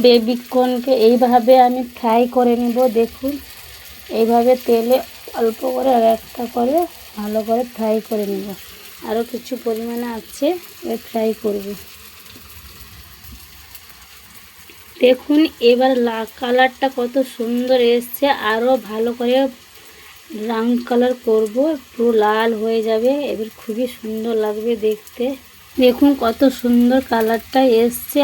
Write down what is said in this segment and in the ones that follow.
বেবিকর্নকে এইভাবে আমি ফ্রাই করে নিব। দেখুন এইভাবে তেলে অল্প করে আর একটা করে ভালো করে ফ্রাই করে নিব। আরও কিছু পরিমাণে আছে ফ্রাই করব। দেখুন এবার কালারটা কত সুন্দর এসছে। আরও ভালো করে ব্রাউন কালার করব, পুরো লাল হয়ে যাবে। এবার খুবই সুন্দর লাগবে দেখতে। দেখুন কত সুন্দর কালারটা এসছে।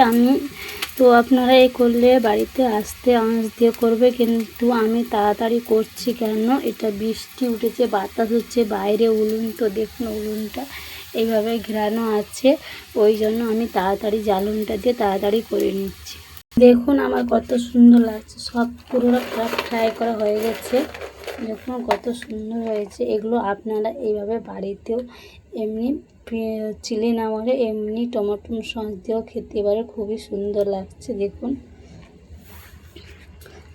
আপনারা এই করলে বাড়িতে আস্তে আঁচ দিয়ে করবে, কিন্তু আমি তাড়াতাড়ি করছি কেন, এটা বৃষ্টি উঠেছে, বাতাস হচ্ছে বাইরে, উনুন তো দেখুন উনুনটা এইভাবে ঘেরানো আছে, ওই জন্য আমি তাড়াতাড়ি জ্বালনটা দিয়ে তাড়াতাড়ি করে নিচ্ছি। দেখুন আমার কত সুন্দর লাগছে, সব পুরোটা ফ্রাই করা হয়ে গেছে। দেখুন কত সুন্দর হয়েছে। এগুলো আপনারা এইভাবে বাড়িতেও এমনি চিলি না করে এমনি টমেটো সস দিয়েও খেতে পারে, খুবই সুন্দর লাগছে দেখুন।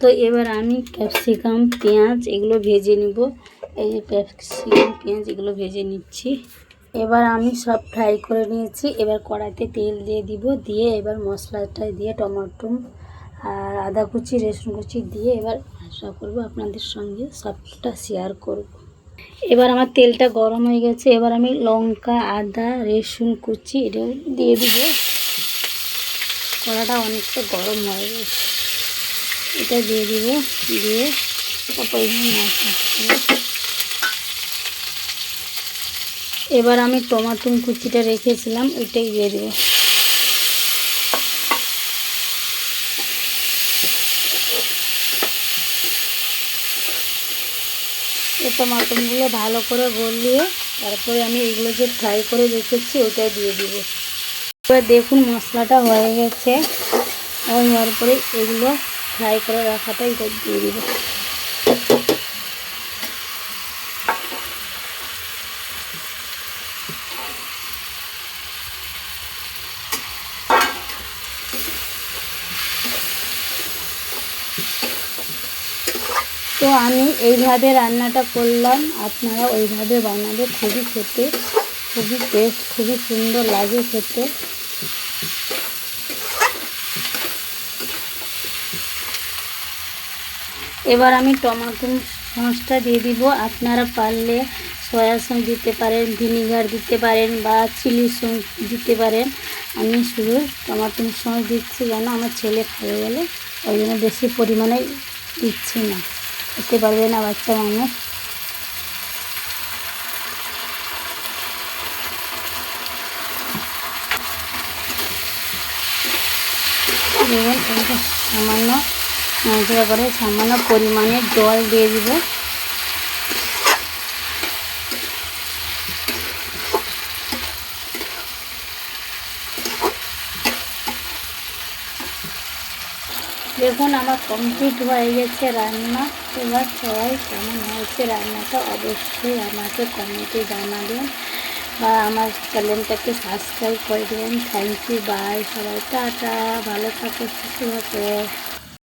তো এবার আমি ক্যাপসিকাম পেঁয়াজ এগুলো ভেজে নিব। এই যে ক্যাপসিকাম পেঁয়াজ এগুলো ভেজে নিচ্ছি। এবার আমি সব ফ্রাই করে নিয়েছি। এবার কড়াইতে তেল দিয়ে দিব, দিয়ে এবার মশলাটা দিয়ে টমেটো আর আদা কুচি রসুন কুচি দিয়ে এবার আশা করব আপনাদের সঙ্গে সবটা শেয়ার করব। এবার আমার তেলটা গরম হয়ে গেছে। এবার আমি লঙ্কা আদা রসুন কুচি এটাও দিয়ে দিব। কড়াটা অনেকটা গরম হয়ে গেছে, এটা দিয়ে দিব, দিয়ে এবার আমি টমেটো কুচিটা রেখেছিলাম ওইটাই দিয়ে দেবো। এই টমেটোগুলো ভালো করে গলিয়ে তারপরে আমি এগুলো যে ফ্রাই করে রেখেছি ওটাই দিয়ে দিব। এবার দেখুন মশলাটা হয়ে গেছে, হওয়ার পরে এগুলো ফ্রাই করে রাখাটা এটা দিয়ে দিব। তো আমি এইভাবে রান্নাটা করলাম, আপনারা ওইভাবে বানাবে, খুবই খেতে খুবই টেস্ট, খুবই সুন্দর লাগে খেতে। এবার আমি টমেটো সসটা দিয়ে দিব। আপনারা পারলে সয়া সস দিতে পারেন, ভিনিগার দিতে পারেন বা চিলি সস দিতে পারেন। আমি শুধু টমেটো সস দিচ্ছি কেন আমার ছেলে খাবে বলে, ওই জন্য বেশি পরিমাণে দিচ্ছি না, খেতে পারবে না বাচ্চা মানুষ। দেখুন সামান্য নাড়াচাড়া করে সামান্য পরিমাণে জল দিয়ে দিব। দেখুন আমার কমপ্লিট হয়ে গেছে রান্না। এবার সবাই কেমন হয়েছে রান্নাটা অবশ্যই আমাকে কমেন্টে জানাবেন বা আমার চ্যানেলটাকে সাবস্ক্রাইব করে দেবেন। Thank you, bye. সবাই টাটা, ভালো থাকো, সুস্থ থাকো।